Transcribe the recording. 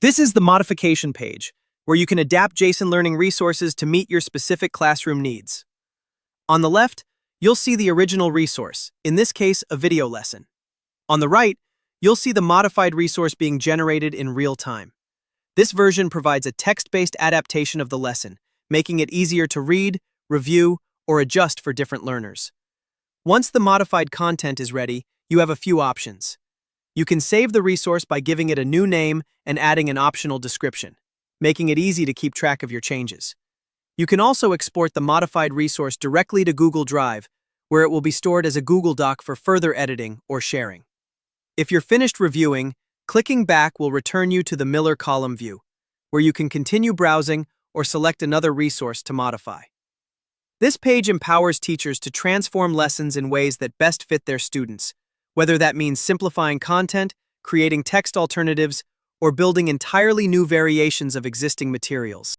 This is the modification page, where you can adapt JSON learning resources to meet your specific classroom needs. On the left, you'll see the original resource, in this case, a video lesson. On the right, you'll see the modified resource being generated in real time. This version provides a text-based adaptation of the lesson, making it easier to read, review, or adjust for different learners. Once the modified content is ready, you have a few options. You can save the resource by giving it a new name and adding an optional description, making it easy to keep track of your changes. You can also export the modified resource directly to Google Drive, where it will be stored as a Google Doc for further editing or sharing. If you're finished reviewing, clicking back will return you to the Miller column view, where you can continue browsing or select another resource to modify. This page empowers teachers to transform lessons in ways that best fit their students, whether that means simplifying content, creating text alternatives, or building entirely new variations of existing materials.